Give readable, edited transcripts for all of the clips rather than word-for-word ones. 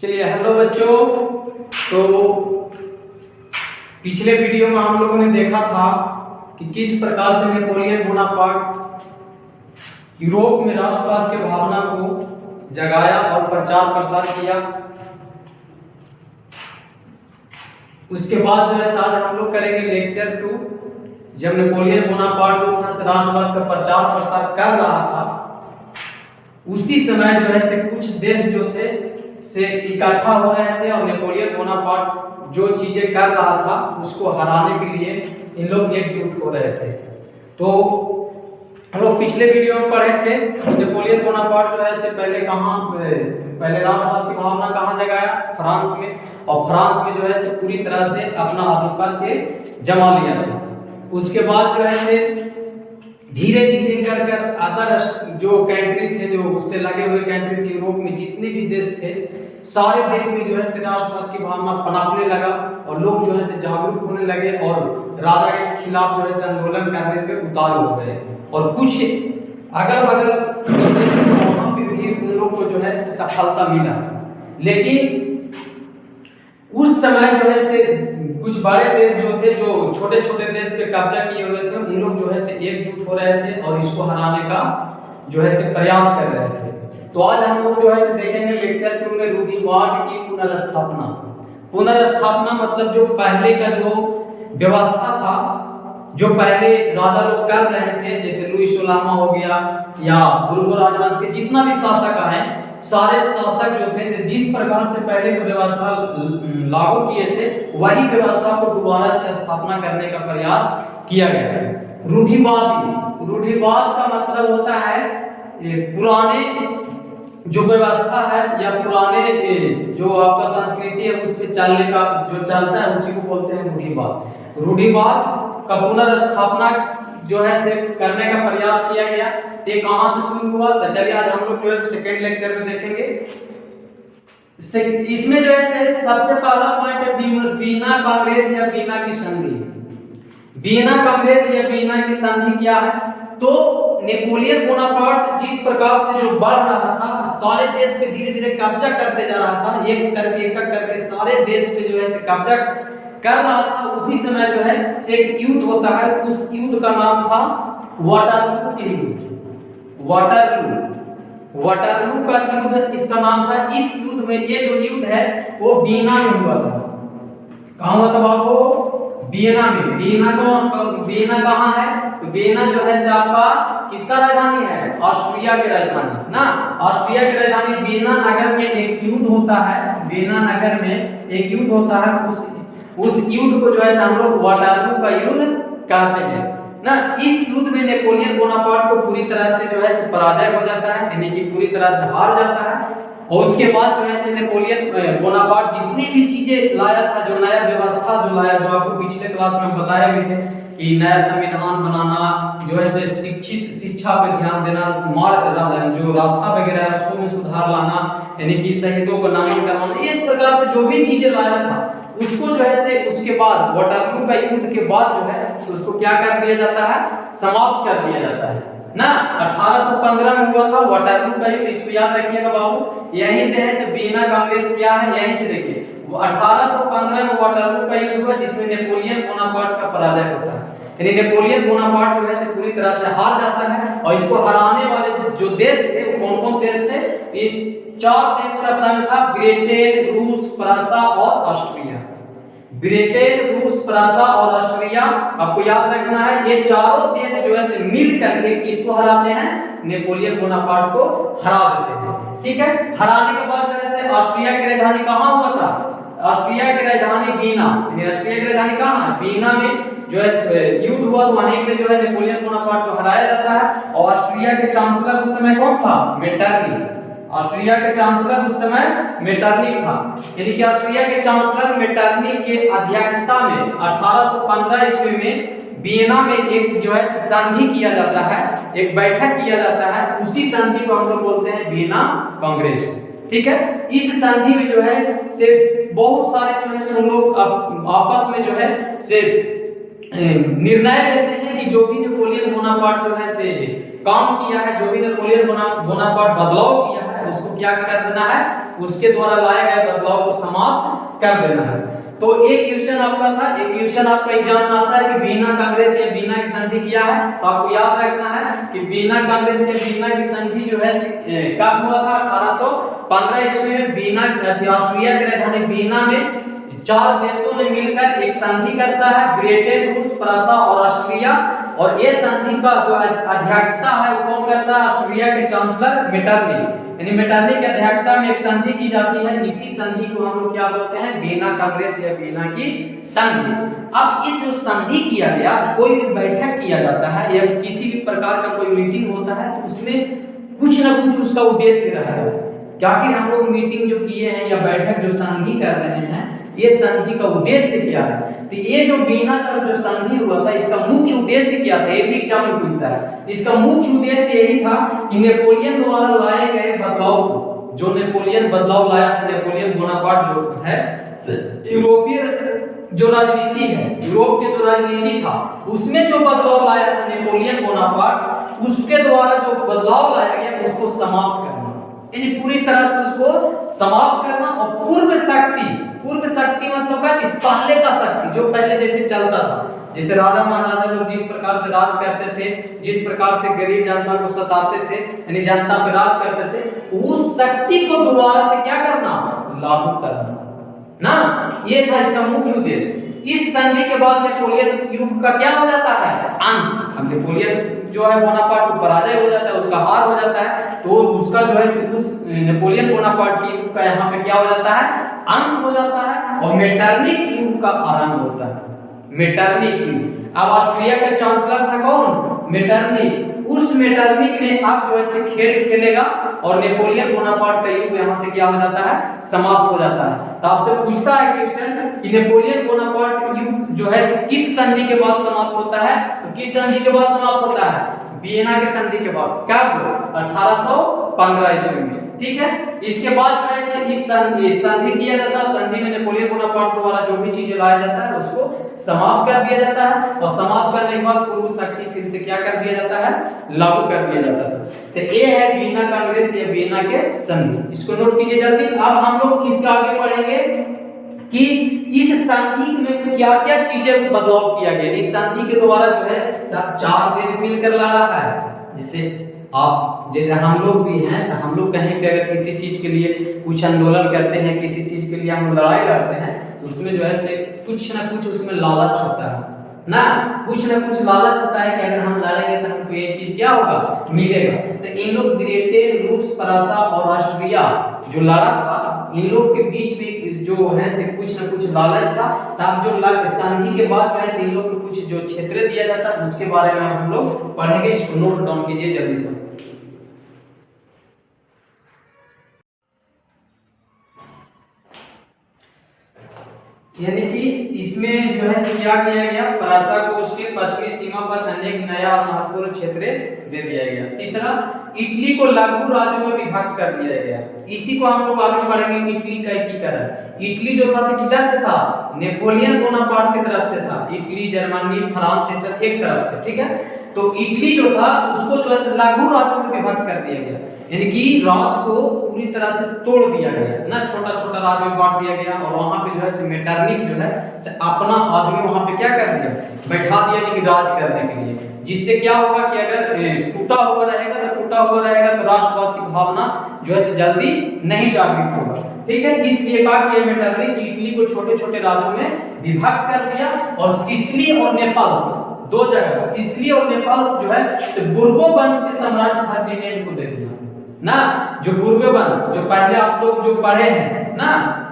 चलिए हेलो बच्चों। तो पिछले वीडियो में हम लोगों ने देखा था कि किस प्रकार से नेपोलियन बोनापार्ट यूरोप में राष्ट्रवाद के भावना को जगाया और प्रचार प्रसार किया। उसके बाद जो है आज हम लोग करेंगे लेक्चर 2। जब नेपोलियन बोनापार्ट जो था राष्ट्रवाद का प्रचार प्रसार कर रहा था, उसी समय जो है कुछ देश जो थे से इकट्ठा हो रहे थे और नेपोलियन बोनापार्ट जो चीजें कर रहा था उसको हराने के लिए इन लोग एकजुट हो रहे थे। तो हम लोग पिछले वीडियो में पढ़े थे नेपोलियन बोनापार्ट जो है पहले राष्ट्रवाद की भावना कहाँ जगाया? फ्रांस में। और फ्रांस में जो है पूरी तरह से अपना आधिपत्य जमा लिया था। उसके बाद जो है धीरे धीरे कर अदर जो कंट्री थे, जो उससे लगे हुए कंट्री थे, यूरोप में जितने भी देश थे, सारे देश में जो है राष्ट्रवाद की भावना पनपने लगा और लोग जो है जागरूक होने लगे और राजा के खिलाफ जो है आंदोलन करने पे उतारू हो गए। और कुछ अगल बगल वहां पे भी उन लोग को जो है सफलता मिला। लेकिन उस समय जो है कुछ बड़े देश जो थे, जो छोटे छोटे देश पे कब्जा किए हुए थे, उन लोग जो है एकजुट हो रहे थे और इसको हराने का जो है प्रयास कर रहे थे। तो आज हम लोग जो है देखेंगे लेक्चर 2 में रूढ़िवाद की पुनर्स्थापना। पुनर्स्थापना मतलब जो पहले का जो व्यवस्था था, जो पहले राजा लोग कर रहे थे, जैसे लुई सोलामा हो गया या बुर्बो राजवंश के जितना भी शासक आए, सारे शासक जो थे जिस प्रकार से पहले की व्यवस्था लागू किए थे, वही व्यवस्था को दोबारा से स्थापना करने का प्रयास किया गया है। रूढ़िवाद का मतलब होता है पुराने जो व्यवस्था है या पुराने जो आपका संस्कृति है उस पे चलने का जो चलता है उसी को बोलते हैं रूढ़िवाद। रूढ़िवाद का पुनर्स्थापना जो है करने का प्रयास किया गया। ये कहां से शुरू हुआ? तो चलिए आज हम लोग जो है सेकेंड लेक्चर में देखेंगे। इसमें जो है सबसे पहला पॉइंट है वीना कांग्रेस या वीना की संधि। वीना कांग्रेस या वीना की संधि क्या है? तो नेपोलियन बोनापार्ट जिस प्रकार से जो बढ़ रहा था, सारे देश पे धीरे धीरे कब्जा करते जा रहा था, एक करके सारे देश पे जो है कब्जा कर रहा था। उसी समय जो है एक युद्ध होता है, उस युद्ध का नाम था वाटरलू की युद्ध। वाटरलू का युद्ध इसका नाम था। इस युद्ध में ये जो युद्ध है वो वीना में हुआ था। कहां हुआ था बाबू? वीना में। वीना कहां है? तो वीना जो है आपका किसका राजधानी है? ऑस्ट्रिया की राजधानी ना। ऑस्ट्रिया की राजधानी वीना नगर में एक युद्ध होता है। वीना नगर में एक युद्ध होता है। उस युद्ध को जो है हम लोग वाटरलू का युद्ध कहते हैं ना। इस युद्ध में नेपोलियन बोनापार्ट को पूरी तरह से जो है पराजय हो जाता है, यानी कि पूरी तरह से हार जाता है। और उसके बाद जो है नेपोलियन बोनापार्ट जितनी भी चीजें लाया था, जो नया व्यवस्था जो लाया, जो आपको पिछले क्लास में बताया भी है कि नया संविधान बनाना, जो है शिक्षा पे ध्यान देना, जो रास्ता वगैरह है उसको में सुधार लाना, यानी कि शहीदों को नमन करवाना, इस प्रकार से जो भी चीजें लाया था उसको जो है उसके बाद वाटरलू का युद्ध के बाद जो है तो उसको क्या कर दिया जाता है? समाप्त कर दिया जाता है ना। 1815 में हुआ था वाटरलू का युद्ध, इसको याद रखिएगा बाबू। यहीं से है तो वीना कांग्रेस क्या है, यहीं से देखिए 1815 में वाटरलू का युद्ध हुआ जिसमें नेपोलियन बोनापार्ट का पराजय होता है। यानी नेपोलियन बोनापार्ट जो है पूरी तरह से हार जाता है। और इसको हराने वाले जो देश थे वो कौन-कौन देश थे? ये 4 देश का संघ था, ब्रिटेन, रूस, फ्रांसा और ऑस्ट्रिया। ब्रिटेन, रूस, फ्रांसा और ऑस्ट्रिया, आपको याद रखना है ये चारों देश जो है मिल करके किसको हराते हैं? नेपोलियन बोनापार्ट को हरा देते हैं। ठीक है। हराने के बाद जो है ऑस्ट्रिया की राजधानी कहां हुआ था? ऑस्ट्रिया की राजधानी वीना। ऑस्ट्रिया की राजधानी कहां है? वीना में जो है युद्ध हुआ तो वहीं पे जो है नेपोलियन बोनापार्ट को हराया जाता है। और ऑस्ट्रिया के चांसलर उस समय कौन था? मेटरनी। ऑस्ट्रिया के चांसलर उस समय मेटरनी था। यानी कि ऑस्ट्रिया के चांसलर मेटरनी के अध्यक्षता में 1815 ईस्वी में वियना में एक जो है संधि किया जाता है, एक बैठक किया जाता है। उसी संधि को हम लोग बोलते हैं वियना कांग्रेस। ठीक है। इस संधि में जो है बहुत सारे जो है लोग आपस में जो है निर्णय लेते हैं कि जो भी नेपोलियन बोनापार्ट जो है काम किया है, जो भी नेपोलियन बोनापार्ट बदलाव किया है, उसको क्या कर देना है? उसके द्वारा लाए गए बदलाव को समाप्त कर देना है। तो एक क्वेश्चन आपका था, एक क्वेश्चन आपका एग्जाम में आता है कि वीना कांग्रेस या वीना की संधि किया है, तो आपको याद रखना है कि वीना कांग्रेस या वीना की संधि जो है कब हुआ था? 1815 ईस्वी में वीना ऑस्ट्रिया की राजधानी वीना में 4 देशों ने मिलकर एक संधि करता है, ब्रिटेन, रूस, फ्रांस और ऑस्ट्रिया। और ये संधि का जो अध्यक्षता है वो कौन करता है? ऑस्ट्रिया के चांसलर मेटरनिक, यानी मेटरनिक की अध्यक्षता में एक संधि की जाती है। इसी संधि को हम लोग क्या बोलते हैं? वीना कांग्रेस या वीना की संधि। अब इस जो संधि किया गया, कोई भी बैठक किया जाता है या किसी भी प्रकार का कोई मीटिंग होता है, उसमें कुछ ना कुछ उसका उद्देश्य रहता है। क्या कि हम लोग मीटिंग जो किए हैं या बैठक जो संधि कर रहे हैं, ये संधि का उद्देश्य क्या है? तो ये जो वीना का जो संधि हुआ था, इसका मुख्य उद्देश्य क्या था? ये भी एग्जाम में पूछता है। इसका मुख्य उद्देश्य यही था कि नेपोलियन द्वारा लाए गए बदलाव को, जो नेपोलियन बदलाव लाया था, नेपोलियन बोनापार्ट जो है, यूरोपीय जो राजनीति है, यूरोप के जो राजनीति था, उसमें जो बदलाव लाया था नेपोलियन बोनापार्ट, उसके द्वारा जो बदलाव लाया गया उसको समाप्त करना, यानी पूरी तरह से उसको समाप्त करना। और पूर्व शक्ति मतलब क्या? पहले का शक्ति जो पहले जैसे चलता था, जैसे राजा महाराजा लोग जिस प्रकार से राज करते थे, जिस प्रकार से गरीब जनता को सताते थे, यानी जनता पर राज करते थे, उस शक्ति को दोबारा से क्या करना? लागू करना ना, ये था इसका मुख्य उद्देश्य। इस संधि के बाद नेपोलियन युग का क्या हो जाता है? अंत। अब नेपोलियन जो है बोनापार्ट को पराजय हो जाता है, उसका हार हो जाता है, तो उसका जो है उस नेपोलियन बोनापार्ट के युग का यहाँ पे क्या हो जाता है? अंत हो जाता है, और मेटरनिक युग का आरंभ होता है। मेटरनिक युग। अब ऑस्ट्रिया का चांसलर था कौन? मेटरनिक। उस मेटरनिक ने अब जो है खेल खेलेगा और नेपोलियन बोनापार्ट का युग यहाँ से क्या हो जाता है? समाप्त हो जाता है। तो आपसे पूछता है क्वेश्चन कि नेपोलियन बोनापार्ट युग जो है किस संधि के बाद समाप्त होता है? तो किस संधि के बाद समाप्त होता है? वियना के संधि के बाद। कब? 1815 ईस्वी में। ठीक है, इसके बाद जो है इस संधि किया जाता है। संधि में नेपोलियन बोनापार्ट द्वारा जो भी चीजें लाया जाता है उसको समाप्त कर दिया जाता है, और समाप्त करने के बाद पूर्व शक्ति फिर से क्या कर दिया जाता है? लागू कर दिया जाता है। तो ये है वीना कांग्रेस या वीना के संधि। इसको नोट कीजिए जल्दी। अब हम लोग इसका आगे पढ़ेंगे कि इस संधि में क्या क्या चीजें बदलाव किया गया। इस संधि के द्वारा जो है 4 देश मिलकर लड़ा है। जैसे हम लोग भी हैं, तो हम लोग कहीं पे अगर किसी चीज के लिए कुछ आंदोलन करते हैं, किसी चीज के लिए हम लड़ाई लड़ते हैं, तो उसमें जो है से कुछ ना कुछ उसमें लालच होता है ना, कुछ ना कुछ लालच होता है कि अगर हम लड़ेंगे तो हमको ये चीज क्या होगा? मिलेगा। तो इन लोग ब्रिटेन, रूस, फ्रांस और ऑस्ट्रिया जो लड़ा था, इन लोग के बीच में जो है से कुछ ना कुछ लालच था। तब जो संधि के बाद जो है इन लोग को कुछ जो क्षेत्र दिया जाता है, उसके बारे में हम लोग पढ़ेंगे। इसको नोट डाउन कीजिए जल्दी से। यानी कि इसमें जो है क्या किया गया? फ्रांस को उसके पश्चिमी सीमा पर अनेक नया और महत्वपूर्ण क्षेत्र दे दिया गया। तीसरा, इटली को लघु राज्यों में विभक्त कर दिया गया। इसी को हम लोग आगे पढ़ेंगे। इटली का एकीकरण। इटली जो था किधर से था? नेपोलियन बोनापार्ट की तरफ से था। इटली, जर्मनी, फ्रांस ये सब एक तरफ थे। ठीक है, तो इटली जो था उसको जो है लघु राज्यों में विभक्त कर दिया गया, यानी कि राज्य को पूरी तरह से तोड़ दिया गया ना, छोटा छोटा राज्य में बांट दिया गया। और वहां पे जो है मेटरनिक जो है अपना आदमी वहां पे क्या कर दिया? बैठा दिया, यानी कि राज करने के लिए। जिससे क्या होगा कि अगर टूटा हुआ रहेगा तो राष्ट्रवाद की भावना जो है जल्दी नहीं जागृत होगा। ठीक है, इसलिए कहा कि मेटरनिक इटली को छोटे छोटे राज्यों में विभक्त कर दिया। और सिसिली और नेपल्स, 2 जगह सिसिली और नेपल्स जो है बुर्बो वंश के सम्राट फर्डिनेंड को दे दिया ना। जो बुर्बो वंश जो पहले आप लोग जो पढ़े हैं ना,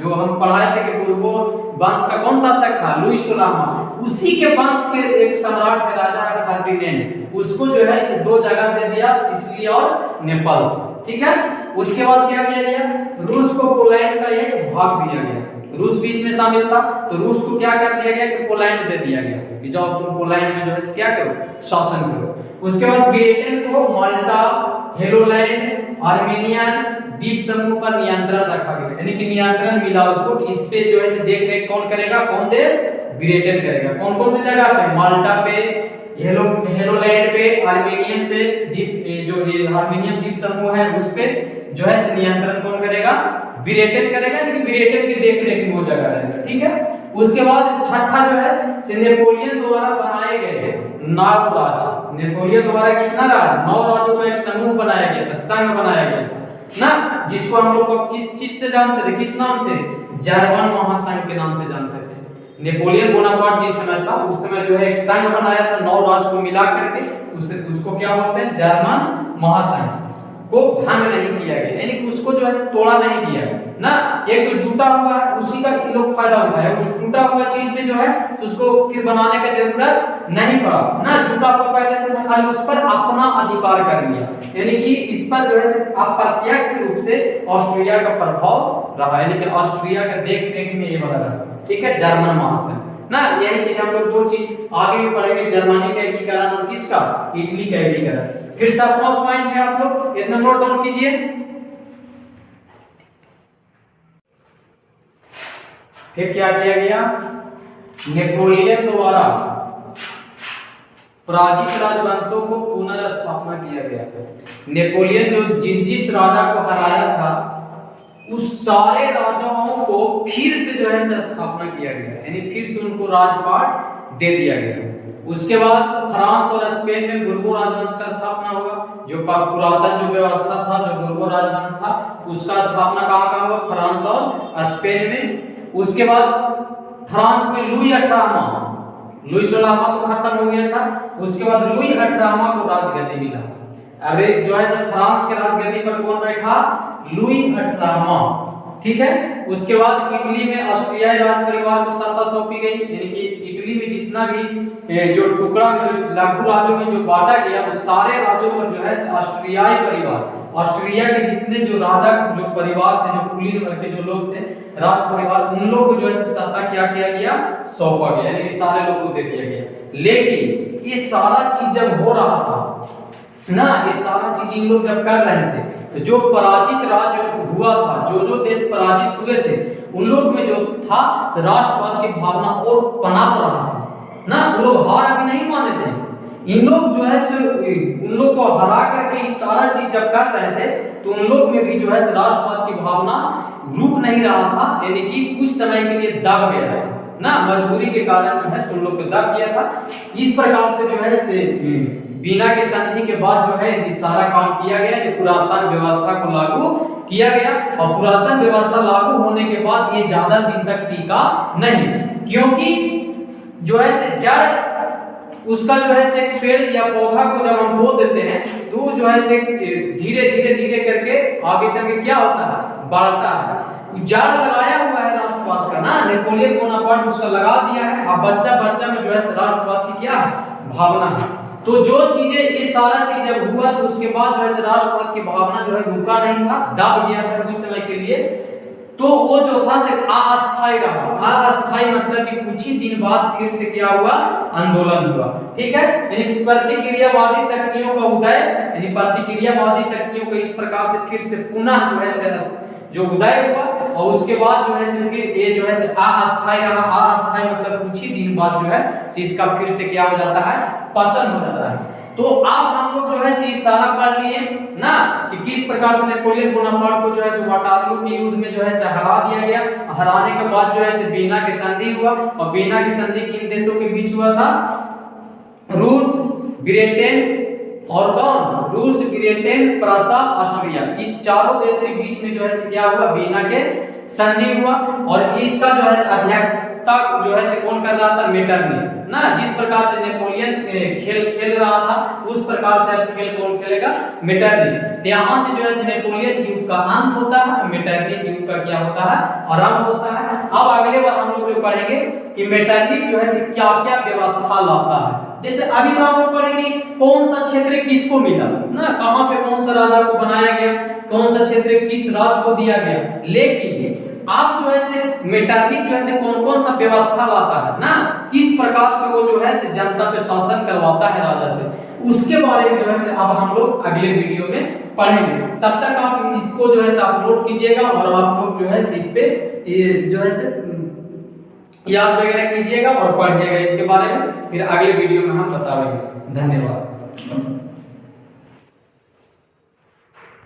जो हम पढ़ाए थे कि बुर्बो वंश का कौन शासक था? लुई 16वां। उसी के वंश के एक सम्राट थे, राजा फर्डिनेंड, उसको जो है 2 जगह दे दिया, सिसिली और नेपल्स। ठीक है, उसके बाद क्या किया गया? रूस को पोलैंड का एक भाग दिया गया। रूस भी इसमें शामिल था, तो रूस को क्या कर दिया गया कि पोलैंड दे दिया गया कि जाओ तुम पोलैंड में जो है क्या करो? शासन करो। उसके बाद ब्रिटेन को माल्टा, हेलोलैंड, आर्मेनियन द्वीप समूह पर नियंत्रण रखा गया, यानी कि नियंत्रण मिला उसको कि इस पे जो है देख रेख कौन करेगा? कौन देश? ब्रिटेन करेगा। कौन कौन सी जगह पे? माल्टा पे, हेलोलैंड पे, आर्मेनियन पे, द्वीप जो ये आर्मेनियन द्वीप समूह है उस पे, जो है से नियंत्रण कौन करेगा, बिरेटन करेगा, लेकिन बिरेटन की देख रेख में वो जगह रहेगा। ठीक है, उसके बाद छठा जो है से नेपोलियन द्वारा बनाए गए 9 राज्य। नेपोलियन द्वारा कितना राज्य, 9 राज्यों का एक समूह बनाया गया था, संघ बनाया गया था ना, जिसको हम लोग को किस चीज से जानते थे, किस नाम से, जर्मन महासंघ के नाम से जानते थे। नेपोलियन बोनापार्ट जिस समय था उस समय जो है एक संघ बनाया था 9 राज्य को मिला करके, उसको क्या बोलते हैं, जर्मन महासंघ को भंग नहीं किया गया, यानी कि उसको जो है तोड़ा नहीं गया ना। एक तो जुटा हुआ है उसी का ये लोग फायदा उठाया, उस टूटा हुआ चीज पे जो है उसको फिर बनाने का जरूरत नहीं पड़ा ना, जुटा हुआ पहले से था, खाली उस पर अपना अधिकार कर लिया, यानी कि इस पर जो है अप्रत्यक्ष रूप से ऑस्ट्रिया का प्रभाव रहा, यानी कि ऑस्ट्रिया का देख रेख में ये बना रहा। ठीक है, जर्मन महासंघ ना, यही चीज हम लोग 2 चीज आगे भी पढ़ेंगे, जर्मनी का एकीकरण और किसका, इटली का एकीकरण। फिर 7वां पॉइंट है, आप लोग इतना नोट डाउन कीजिए। फिर क्या किया गया, नेपोलियन द्वारा पराजित राजवंशों को पुनर्स्थापना किया गया। नेपोलियन जो जिस राजा को हराया था उस सारे राजाओं को फिर से जो है स्थापना किया गया, यानी फिर से उनको राजपाट दे दिया गया। उसके बाद फ्रांस और स्पेन में बुर्बो राजवंश का स्थापना हुआ, जो पुरातन जो व्यवस्था था, जो बुर्बो राजवंश था, उसका स्थापना कहाँ हुआ, फ्रांस और स्पेन में। उसके बाद फ्रांस में लुई 18वां, लुई 16वां तो खत्म हो गया था, उसके बाद लुई 18वां को राजगद्दी मिला। अरे जो है फ्रांस के राजगद्दी पर कौन बैठा, लुई 18वां। ठीक है, उसके बाद इटली में ऑस्ट्रियाई राज परिवार को सत्ता सौंपी गई, यानी कि इटली में जितना भी जो टुकड़ा जो लघु राज्यों में जो बांटा गया उस सारे राज्यों पर जो है ऑस्ट्रियाई परिवार, ऑस्ट्रिया के जितने जो राजा जो परिवार थे, जो कुलीन वर्ग के जो लोग थे, राज परिवार, उन लोग को जो है सत्ता क्या किया गया, सौंपा गया, यानी कि सारे लोगों को दे दिया गया। लेकिन ये सारा चीज जब हो रहा था ना, ये सारा चीज इन लोग जब कर रहे थे, तो जो पराजित राज्य हुआ था, जो देश पराजित हुए थे, उन लोग में जो था राष्ट्रवाद की भावना और पनप रहा था ना, वो लोग हार अभी नहीं माने थे। इन लोग जो है उन लोग को हरा करके ये सारा चीज जब कर रहे थे, तो उन लोग में भी जो है राष्ट्रवाद की भावना रुक नहीं रहा था, यानी कि कुछ समय के लिए दब गया था ना, मजबूरी के कारण जो है उन लोग को दब गया था। इस प्रकार से जो है से बीना की संधि के बाद जो है ये सारा काम किया गया, ये पुरातन व्यवस्था को लागू किया गया, और पुरातन व्यवस्था लागू होने के बाद ये ज्यादा दिन तक टिका नहीं, क्योंकि जो है से जड़ उसका जो है से पेड़ या पौधा को जब हम बो देते हैं तो जो है से धीरे करके आगे चल के क्या होता है, बढ़ता है। जड़ लगाया हुआ है राष्ट्रवाद का ना, नेपोलियन बोनापार्ट उसका लगा दिया है, अब बच्चा में जो है राष्ट्रवाद की क्या भावना है। तो जो चीजें ये सारा चीज जब हुआ तो उसके बाद जो है राष्ट्रवाद की भावना जो है रुका नहीं था, दब गया था कुछ समय के लिए, तो वो जो था सिर्फ अस्थायी रहा। अस्थायी मतलब कि कुछ ही दिन बाद फिर से क्या हुआ, आंदोलन हुआ। ठीक है, यानी प्रतिक्रियावादी शक्तियों का उदय, यानी प्रतिक्रियावादी शक्तियों का इस प्रकार से फिर से पुनः जो है जो उदय हुआ, और उसके बाद जो है फिर ये जो है अस्थायी रहा। अस्थायी मतलब कुछ ही दिन बाद जो है इसका फिर से क्या हो जाता है, पतन हो जाता है। तो अब हम लोग जो है सारा पढ़ लिए ना कि किस प्रकार से नेपोलियन बोनापार्ट को जो है वाटरलू के युद्ध में जो है हरा दिया गया। हराने के बाद जो है बीना की संधि हुआ, और बीना की संधि किन देशों के बीच हुआ था, रूस, ब्रिटेन और कौन, रूस, ब्रिटेन, प्रसा, ऑस्ट्रिया, इस चारों देश के बीच में जो है क्या हुआ, बीना के संधि हुआ। और इसका जो है अध्यक्षता जो है कौन कर रहा था, मेटरनी ना। जिस प्रकार से नेपोलियन खेल रहा था उस प्रकार से अब खेल कौन खेलेगा, मेटरनी। तो यहाँ से जो है नेपोलियन युग का अंत होता है, मेटरनी युग का क्या होता है, आरंभ होता है। अब अगले बार हम लोग जो पढ़ेंगे कि मेटरनी जो है क्या क्या व्यवस्था लाता है। जैसे अभी तो हम लोग पढ़ेंगे कौन सा क्षेत्र किसको मिला ना, कहां पे कौन सा राजा को बनाया गया, कौन सा क्षेत्र किस राज्य को दिया गया। लेकिन आप जो है मेटरनिक जो है कौन सा व्यवस्था लाता है ना, किस प्रकार से वो जो है जनता पे शासन करवाता है राजा से, उसके बारे में जो है अब हम लोग अगले वीडियो में पढ़ेंगे। तब तक आप इसको जो है अपलोड कीजिएगा, और आप लोग जो है इस पे जो है याद वगैरह कीजिएगा और पढ़िएगा इसके बारे में। फिर अगले वीडियो में हम बताएंगे। धन्यवाद।